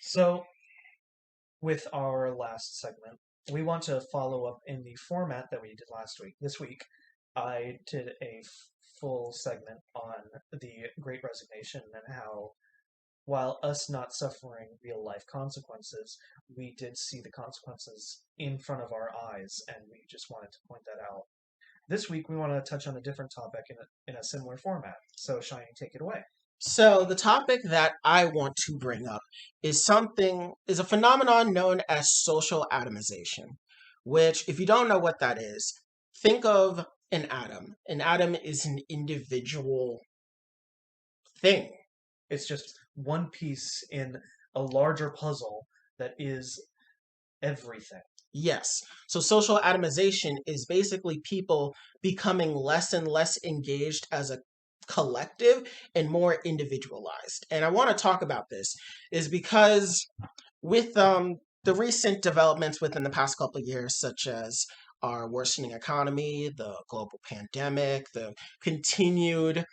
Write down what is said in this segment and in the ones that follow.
So, with our last segment, we want to follow up in the format that we did last week. This week, I did a full segment on the Great Resignation and how, while us not suffering real life consequences, we did see the consequences in front of our eyes, and we just wanted to point that out. This week, we want to touch on a different topic in a similar format. So, Shiny, take it away. So the topic that I want to bring up is a phenomenon known as social atomization, which if you don't know what that is, think of an atom. An atom is an individual thing. It's just one piece in a larger puzzle that is everything. Yes. So social atomization is basically people becoming less and less engaged as a collective and more individualized. And I want to talk about this is because with the recent developments within the past couple of years, such as our worsening economy, the global pandemic, the continued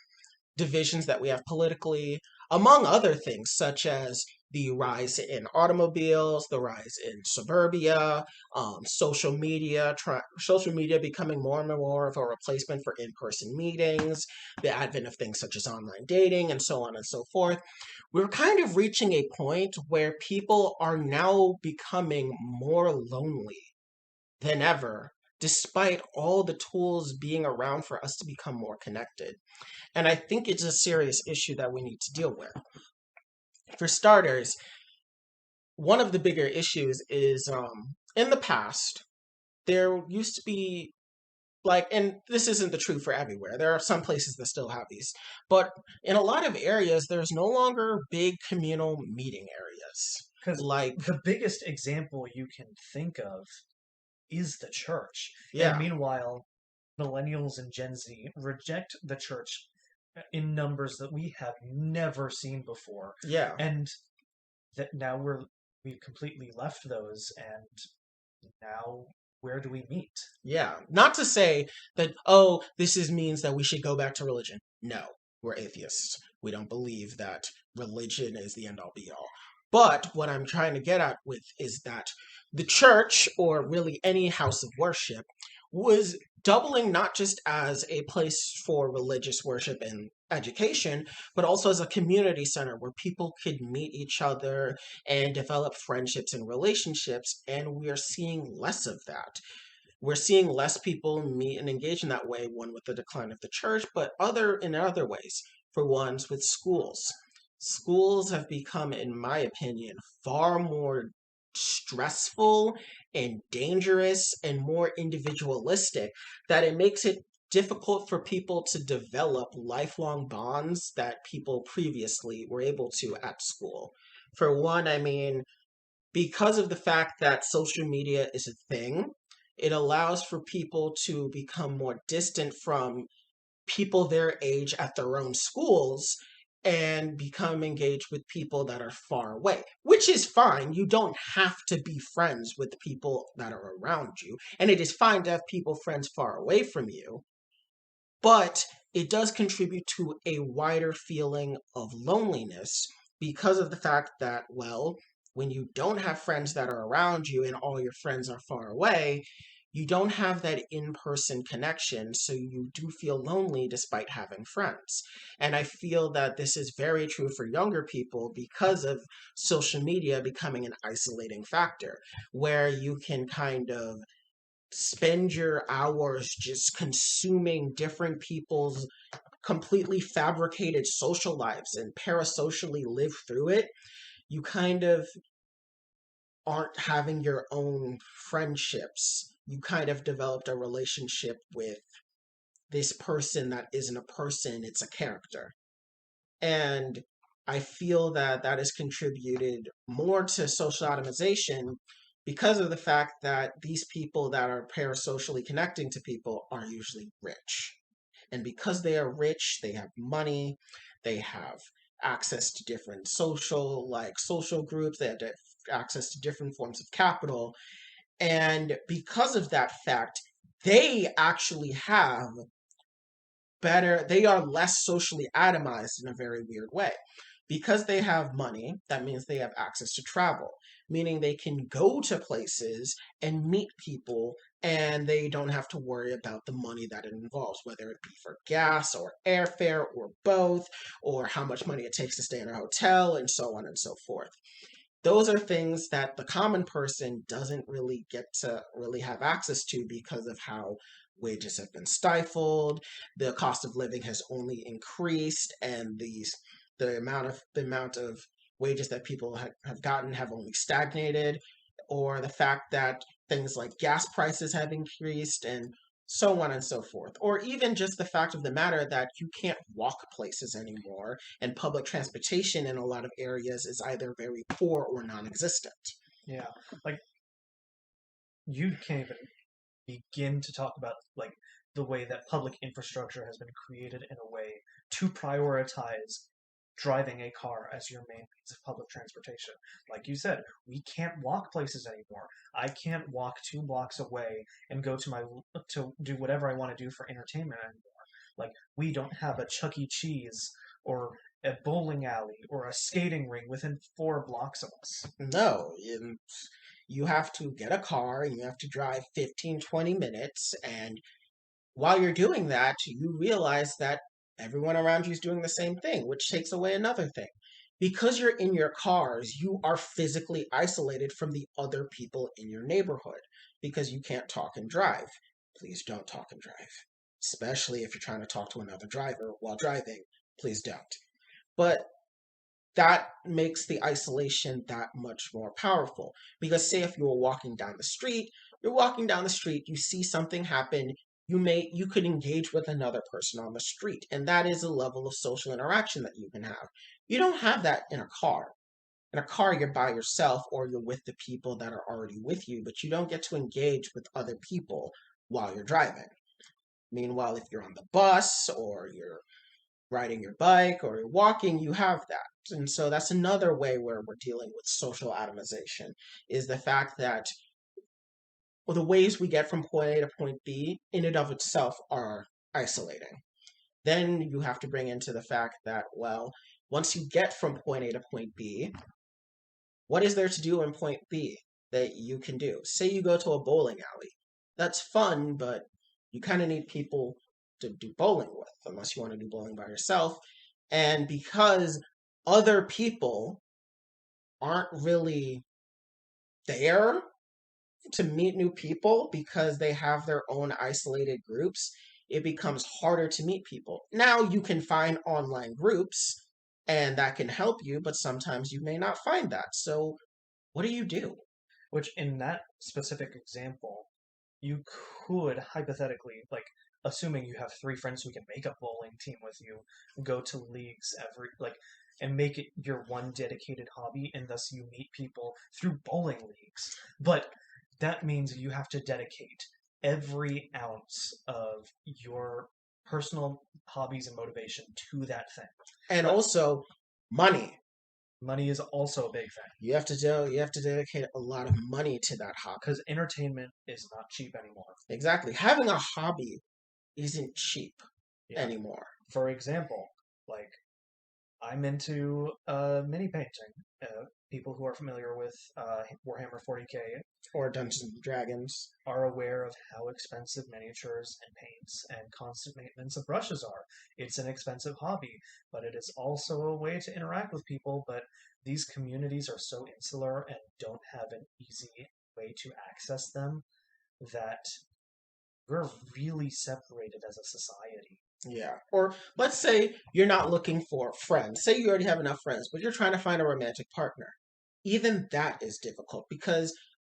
divisions that we have politically, among other things, such as the rise in automobiles, the rise in suburbia, social media becoming more and more of a replacement for in-person meetings, the advent of things such as online dating, and so on and so forth. We're kind of reaching a point where people are now becoming more lonely than ever, despite all the tools being around for us to become more connected. And I think it's a serious issue that we need to deal with. For starters, one of the bigger issues is in the past, there used to be and this isn't the truth for everywhere. There are some places that still have these, but in a lot of areas, there's no longer big communal meeting areas. Because Like, the biggest example you can think of is the church. And yeah, meanwhile, millennials and Gen Z reject the church in numbers that we have never seen before. yeah. And that now we've completely left those, and now where do we meet? Yeah, not to say that, oh, means that we should go back to religion. No, we're atheists. We don't believe that religion is the end all be all. But what I'm trying to get at with is that the church, or really any house of worship, was doubling not just as a place for religious worship and education, but also as a community center where people could meet each other and develop friendships and relationships. And we are seeing less of that. We're seeing less people meet and engage in that way, one with the decline of the church, but in other ways. For ones with schools. Schools have become, in my opinion, far more stressful and dangerous and more individualistic that it makes it difficult for people to develop lifelong bonds that people previously were able to at school. For one, I mean, because of the fact that social media is a thing, it allows for people to become more distant from people their age at their own schools and become engaged with people that are far away, which is fine. You don't have to be friends with the people that are around you. And it is fine to have people friends far away from you, but it does contribute to a wider feeling of loneliness because of the fact that, well, when you don't have friends that are around you and all your friends are far away, you don't have that in person connection, so you do feel lonely despite having friends. And I feel that this is very true for younger people because of social media becoming an isolating factor, where you can kind of spend your hours just consuming different people's completely fabricated social lives and parasocially live through it, you kind of aren't having your own friendships. You kind of developed a relationship with this person that isn't a person, it's a character. And I feel that that has contributed more to social atomization because of the fact that these people that are parasocially connecting to people are usually rich. And because they are rich, they have money, they have access to different social groups, they have access to different forms of capital. And because of that fact, they actually they are less socially atomized in a very weird way Because they have money, that means they have access to travel, meaning they can go to places and meet people and they don't have to worry about the money that it involves, whether it be for gas or airfare or both, or how much money it takes to stay in a hotel, and so on and so forth. Those are things that the common person doesn't really get to really have access to because of how wages have been stifled, the cost of living has only increased, and the amount of wages that people have gotten have only stagnated, or the fact that things like gas prices have increased and so on and so forth. Or even just the fact of the matter that you can't walk places anymore, and public transportation in a lot of areas is either very poor or non existent. Yeah, like you can't even begin to talk about like the way that public infrastructure has been created in a way to prioritize driving a car as your main means of public transportation. Like you said, we can't walk places anymore. I can't walk 2 blocks away and go to do whatever I want to do for entertainment anymore. Like we don't have a Chuck E. Cheese or a bowling alley or a skating ring within 4 blocks of us. No, you have to get a car and you have to drive 15, 20 minutes. And while you're doing that, you realize that everyone around you is doing the same thing, which takes away another thing. Because you're in your cars, you are physically isolated from the other people in your neighborhood because you can't talk and drive. Please don't talk and drive, especially if you're trying to talk to another driver while driving. Please don't. But that makes the isolation that much more powerful. Because say if you're walking down the street, you see something happen, you could engage with another person on the street, and that is a level of social interaction that you can have. You don't have that in a car. In a car, you're by yourself or you're with the people that are already with you, but you don't get to engage with other people while you're driving. Meanwhile, if you're on the bus or you're riding your bike or you're walking, you have that. And so that's another way where we're dealing with social atomization is the fact that the ways we get from point A to point B in and of itself are isolating. Then you have to bring into the fact that, well, once you get from point A to point B, what is there to do in point B that you can do? Say you go to a bowling alley. That's fun, but you kind of need people to do bowling with, unless you want to do bowling by yourself. And because other people aren't really there to meet new people because they have their own isolated groups, it becomes harder to meet people. Now you can find online groups and that can help you, but sometimes you may not find that. So what do you do? Which in that specific example, you could hypothetically, like, assuming you have 3 friends who can make a bowling team with you, go to leagues and make it your one dedicated hobby, and thus you meet people through bowling leagues. But that means you have to dedicate every ounce of your personal hobbies and motivation to that thing. And But also money. money is also a big thing You have to dedicate a lot of money to that hobby. because entertainment is not cheap anymore. Exactly. Having a hobby isn't cheap Yeah. anymore. For example, like I'm into mini painting. People who are familiar with Warhammer 40K Or Dungeons and Dragons. are aware of how expensive miniatures and paints and constant maintenance of brushes are. It's an expensive hobby, but it is also a way to interact with people. But these communities are so insular and don't have an easy way to access them that we're really separated as a society. Yeah. Or let's say you're not looking for friends. Say you already have enough friends, but you're trying to find a romantic partner. Even that is difficult because,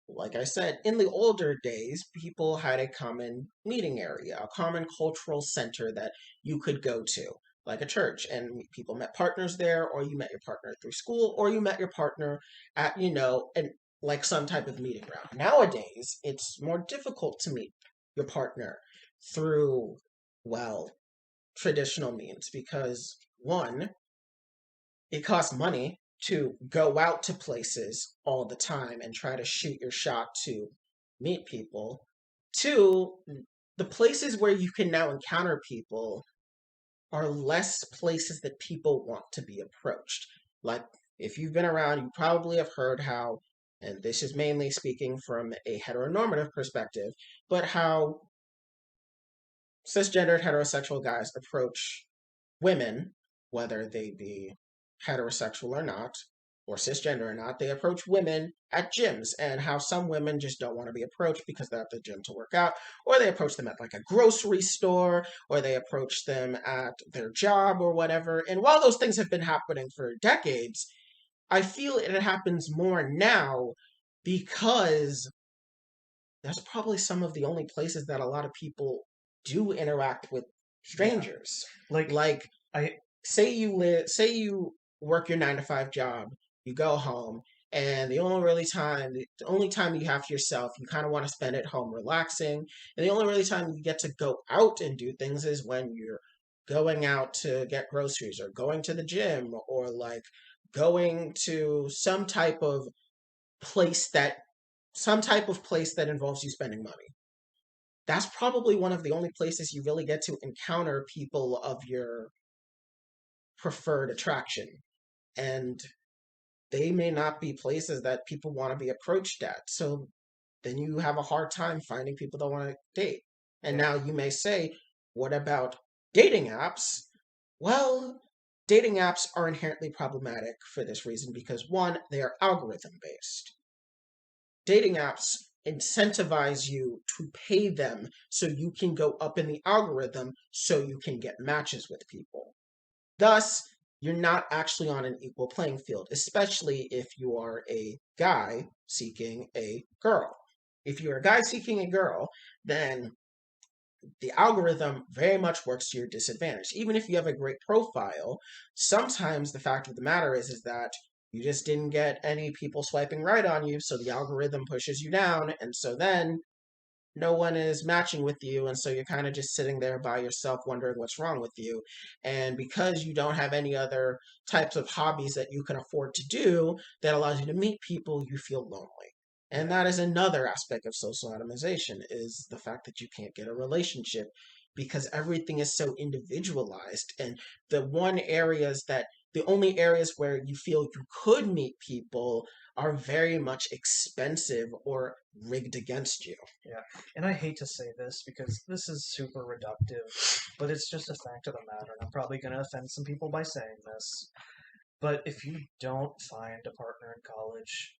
like I said, in the older days, people had a common meeting area, a common cultural center that you could go to, like a church, and people met partners there, or you met your partner through school, or you met your partner at, and like some type of meeting ground. Nowadays, it's more difficult to meet your partner through, well, traditional means because one, it costs money to go out to places all the time and try to shoot your shot to meet people. Two, the places where you can now encounter people are less places that people want to be approached. Like, if you've been around, you probably have heard how, and this is mainly speaking from a heteronormative perspective, but how cisgendered heterosexual guys approach women, whether they be heterosexual or not, or cisgender or not, they approach women at gyms, and how some women just don't want to be approached because they're at the gym to work out, or they approach them at like a grocery store, or they approach them at their job or whatever. And while those things have been happening for decades, I feel it happens more now because that's probably some of the only places that a lot of people do interact with Yeah. strangers. Like Like, I say you work your 9 to 5 job, you go home, and the only time you have to yourself, you kind of want to spend at home relaxing, and the only really time you get to go out and do things is when you're going out to get groceries or going to the gym or like going to place that some type of place that involves you spending money. That's probably one of the only places you really get to encounter people of your preferred attraction. And they may not be places that people want to be approached at. So then you have a hard time finding people that want to date. And yeah. now you may say, what about dating apps? Well, dating apps are inherently problematic for this reason because one, they are algorithm based. Dating apps incentivize you to pay them so you can go up in the algorithm so you can get matches with people. Thus, you're not actually on an equal playing field, especially if you are a guy seeking a girl. If you're a guy seeking a girl, then the algorithm very much works to your disadvantage. Even if you have a great profile, sometimes the fact of the matter is that you just didn't get any people swiping right on you, so the algorithm pushes you down, and so then no one is matching with you, and so you're kind of just sitting there by yourself wondering what's wrong with you. And because you don't have any other types of hobbies that you can afford to do that allows you to meet people, you feel lonely. And Yeah. that is another aspect of social atomization is the fact that you can't get a relationship because everything is so individualized, and the only areas where you feel you could meet people are very much expensive or rigged against you. Yeah, and I hate to say this because this is super reductive, but it's just a fact of the matter, and I'm probably going to offend some people by saying this. But if you don't find a partner in college,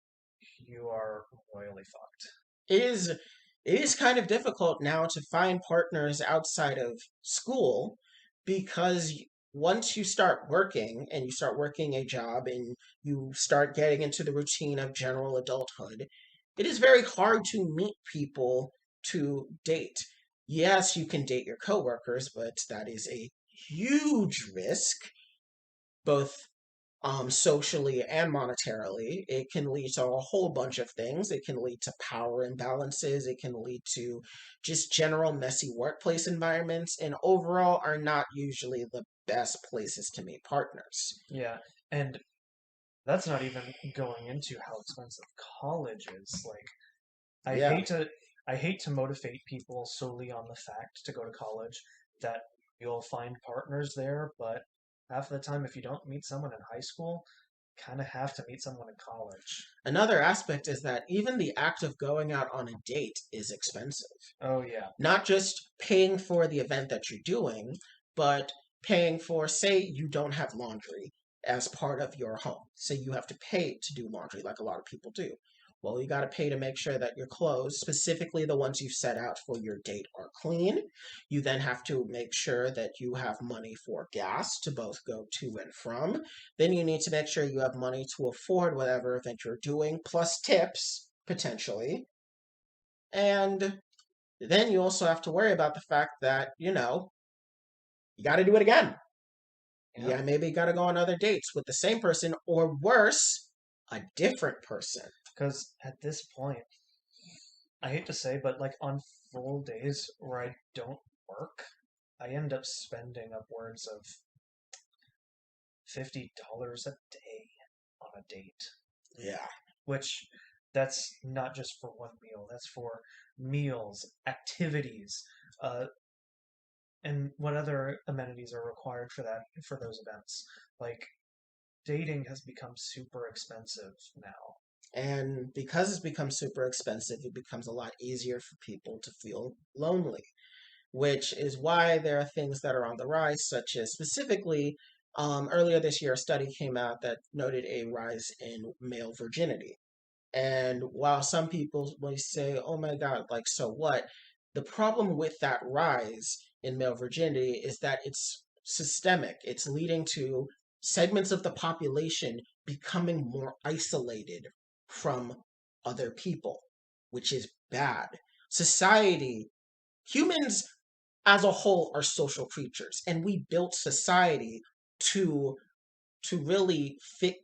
you are royally fucked. it is it is kind of difficult now to find partners outside of school because once you start working and you start working a job and you start getting into the routine of general adulthood, it is very hard to meet people to date. Yes, you can date your coworkers, but that is a huge risk, both socially and monetarily. It can lead to a whole bunch of things. It can lead to power imbalances. It can lead to just general messy workplace environments, and overall are not usually the best places to meet partners. Yeah, and that's not even going into how expensive college is. Like, I Yeah. hate to I hate to motivate people solely on the fact to go to college that you'll find partners there, but half of the time if you don't meet someone in high school, kind of have to meet someone in college. Another aspect is that even the act of going out on a date is expensive. Oh yeah. Not just paying for the event that you're doing, but paying for, say, you don't have laundry as part of your home. Say you have to pay to do laundry, like a lot of people do. Well, you got to pay to make sure that your clothes, specifically the ones you've set out for your date, are clean. You then have to make sure that you have money for gas to both go to and from. Then you need to make sure you have money to afford whatever event you're doing, plus tips, potentially. And then you also have to worry about the fact that, you got to do it again. Yeah. Yeah, maybe got to go on other dates with the same person or worse, a different person. Because at this point, I hate to say, but like on full days where I don't work, I end up spending upwards of $50 a day on a date, Yeah. which that's not just for one meal, that's for meals, activities, uh, and what other amenities are required for those events. Like dating has become super expensive now. And because it's become super expensive, it becomes a lot easier for people to feel lonely, which is why there are things that are on the rise, such as specifically earlier this year, a study came out that noted a rise in male virginity. And while some people may say, oh my God, like, so what? The problem with that rise in male virginity is that it's systemic. It's leading to segments of the population becoming more isolated from other people, which is bad. Society, humans as a whole are social creatures, and we built society to really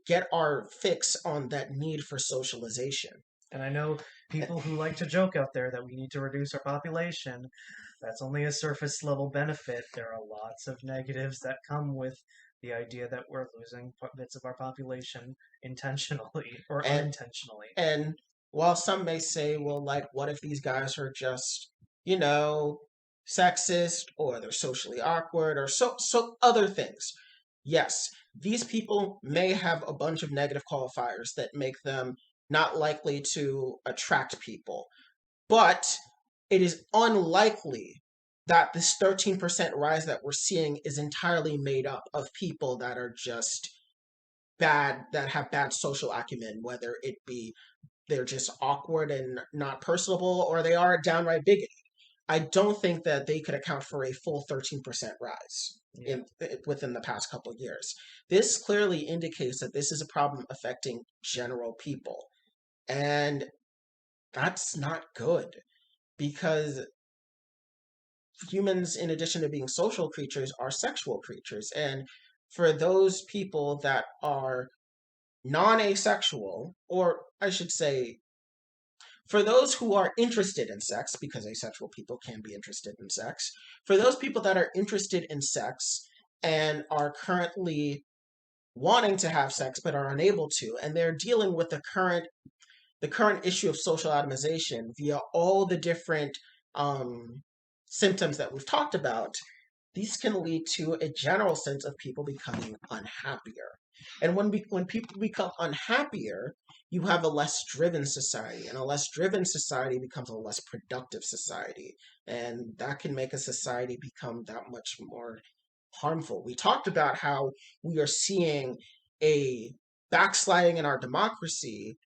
get our fix on that need for socialization. And I know people who like to joke out there that we need to reduce our population. That's only a surface level benefit. There are lots of negatives that come with the idea that we're losing bits of our population intentionally or And unintentionally. and while some may say, well, like, what if these guys are just, you know, sexist or they're socially awkward or so other things. Yes, these people may have a bunch of negative qualifiers that make them not likely to attract people. But it is unlikely that this 13% rise that we're seeing is entirely made up of people that are just bad, that have bad social acumen, whether it be they're just awkward and not personable or they are downright bigoted. I don't think that they could account for a full 13% rise Yeah. within the past couple of years. This clearly indicates that this is a problem affecting general people. And that's not good because humans, in addition to being social creatures, are sexual creatures. And for those people that are non asexual, or I should say, for those who are interested in sex, because asexual people can be interested in sex, for those people that are interested in sex and are currently wanting to have sex but are unable to, and they're dealing with the current issue of social atomization via all the different um, symptoms that we've talked about, these can lead to a general sense of people becoming unhappier. And when people become unhappier, you have a less driven society, and a less driven society becomes a less productive society, and that can make a society become that much more harmful. We talked about how we are seeing a backsliding in our democracy,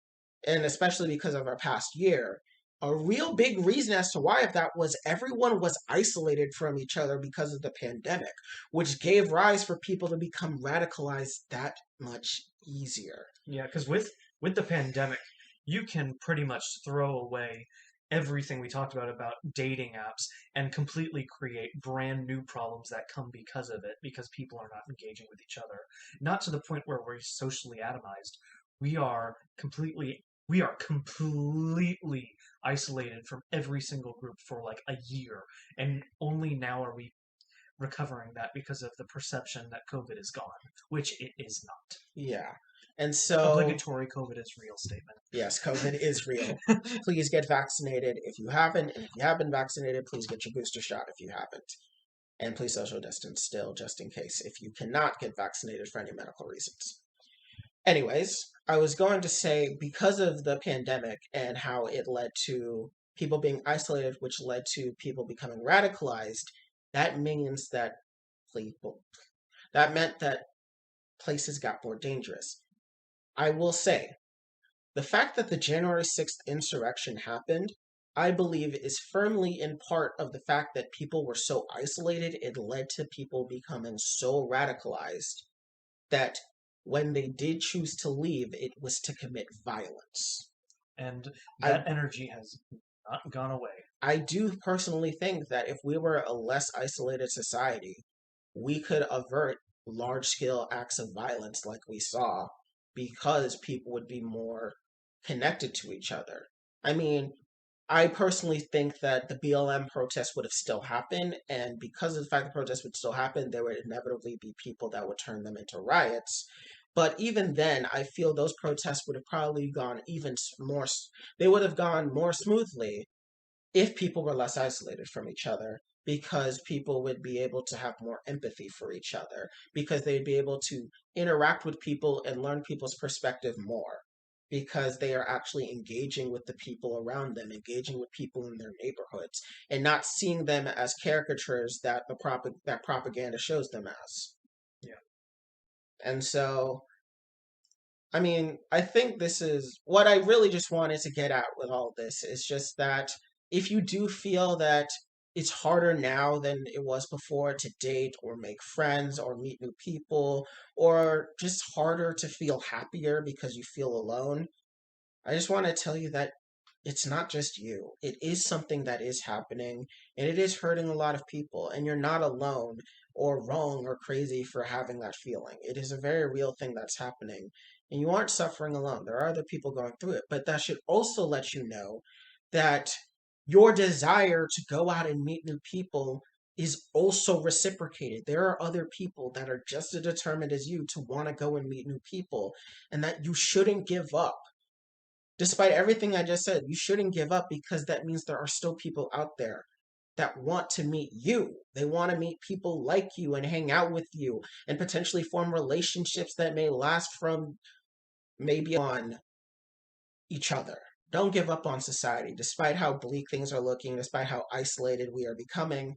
and especially because of our past year. A real big reason as to why of that was everyone was isolated from each other because of the pandemic, which gave rise for people to become radicalized that much easier. Yeah, because with the pandemic, you can pretty much throw away everything we talked about dating apps and completely create brand new problems that come because of it, because people are not engaging with each other. Not to the point where we're socially atomized. We are completely isolated from every single group for like a year, and only now are we recovering that because of the perception that COVID is gone, which it is not. Yeah. And so, Obligatory COVID is real statement. yes, COVID is real. Please get vaccinated if you haven't. And if you have been vaccinated, please get your booster shot if you haven't. And please social distance still, just in case if you cannot get vaccinated for any medical reasons. Anyways, I was going to say because of the pandemic and how it led to people being isolated, which led to people becoming radicalized, that means that people, that meant that places got more dangerous. I will say, the fact that the January 6th insurrection happened, I believe, is firmly in part of the fact that people were so isolated, it led to people becoming so radicalized that when they did choose to leave, it was to commit violence. And I that energy has not gone away. I do personally think that if we were a less isolated society, we could avert large scale acts of violence like we saw because people would be more connected to each other. I mean, I personally think that the BLM protest would have still happened, and because of the fact the protests would still happen, there would inevitably be people that would turn them into riots. But even then, I feel those protests would have probably gone even more, they would have gone more smoothly if people were less isolated from each other. because people would be able to have more empathy for each other, because they'd be able to interact with people and learn people's perspective more, because they are actually engaging with the people around them, engaging with people in their neighborhoods, and not seeing them as caricatures that that propaganda shows them as. Yeah. And so, I mean, I think this is what I really just wanted to get at with all this is just that if you do feel that it's harder now than it was before to date or make friends or meet new people, or just harder to feel happier because you feel alone, I just want to tell you that it's not just you. It is something that is happening and it is hurting a lot of people. And you're not alone or wrong or crazy for having that feeling. It is a very real thing that's happening. And you aren't suffering alone. There are other people going through it. But that should also let you know that your desire to go out and meet new people is also reciprocated. There are other people that are just as determined as you to want to go and meet new people, and that you shouldn't give up. Despite everything I just said, you shouldn't give up because that means there are still people out there that want to meet you. They want to meet people like you and hang out with you and potentially form relationships that may last from maybe on each other. Don't give up on society, despite how bleak things are looking, despite how isolated we are becoming.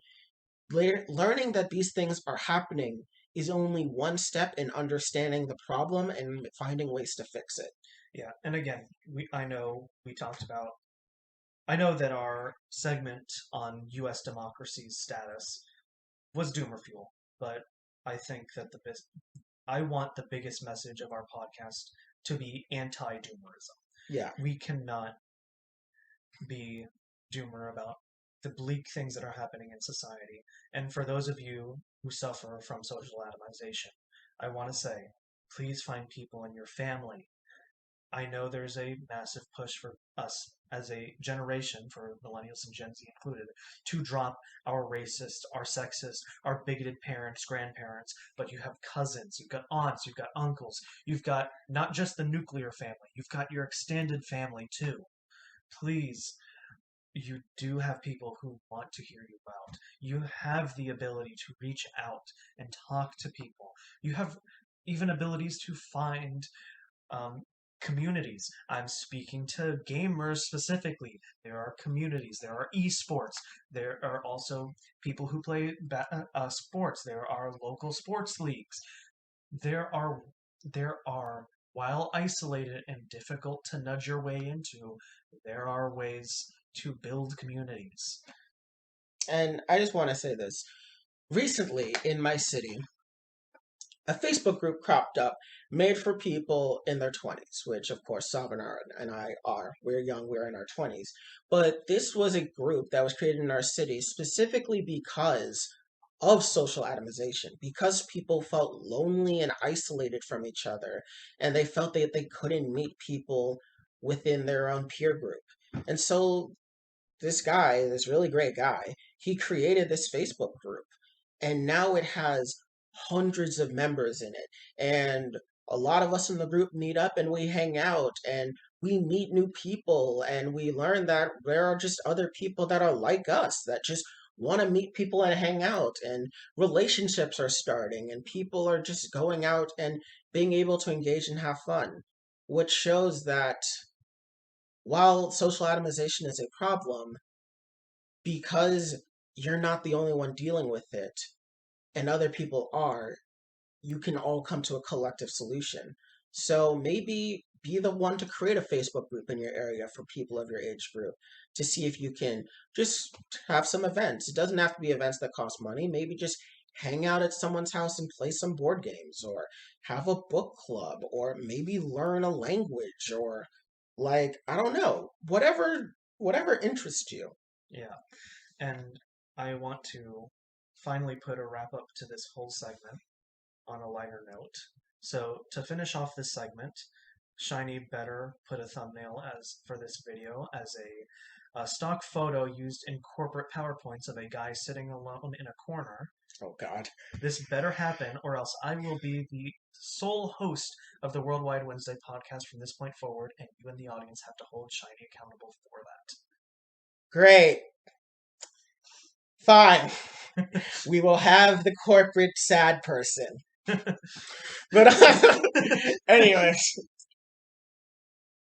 Learning that these things are happening is only one step in understanding the problem and finding ways to fix it. Yeah. And again, I know we talked about. I know that our segment on U.S. democracy's status was doomer fuel, but I think that I want the biggest message of our podcast to be anti-doomerism. Yeah. We cannot be doomer about the bleak things that are happening in society. And for those of you who suffer from social atomization, I want to say, please find people in your family. I know there's a massive push for us as a generation, for millennials and Gen Z included, to drop our racist, our sexist, our bigoted parents, grandparents, but you have cousins, you've got aunts, you've got uncles, you've got not just the nuclear family, you've got your extended family too. Please, you do have people who want to hear you out. You have the ability to reach out and talk to people. You have even abilities to find um, communities. I'm speaking to gamers specifically. There are communities. There are esports. There are also people who play sports. There are local sports leagues. There are there are while isolated and difficult to nudge your way into, there are ways to build communities. And I just want to say this. Recently in my city, a Facebook group cropped up made for people in their 20s, which of course Sabanar and I are. We're young, we're in our 20s. But this was a group that was created in our city specifically because of social atomization, because people felt lonely and isolated from each other, and they felt that they couldn't meet people within their own peer group. And so this guy, this really great guy, he created this Facebook group and now it has hundreds of members in it. And a lot of us in the group meet up and we hang out and we meet new people and we learn that there are just other people that are like us that just want to meet people and hang out, and relationships are starting and people are just going out and being able to engage and have fun, which shows that while social atomization is a problem, because you're not the only one dealing with it and other people are, you can all come to a collective solution. So maybe be the one to create a Facebook group in your area for people of your age group to see if you can just have some events. It doesn't have to be events that cost money. Maybe just hang out at someone's house and play some board games, or have a book club, or maybe learn a language, or like, I don't know, whatever interests you. Yeah. And I want to finally put a wrap up to this whole segment on a lighter note. So to finish off this segment, Shiny better put a thumbnail as for this video as a stock photo used in corporate PowerPoints of a guy sitting alone in a corner. Oh God. This better happen, or else I will be the sole host of the Worldwide Wednesday podcast from this point forward, and you and the audience have to hold Shiny accountable for that. Great. Fine. We will have the corporate sad person. But anyways,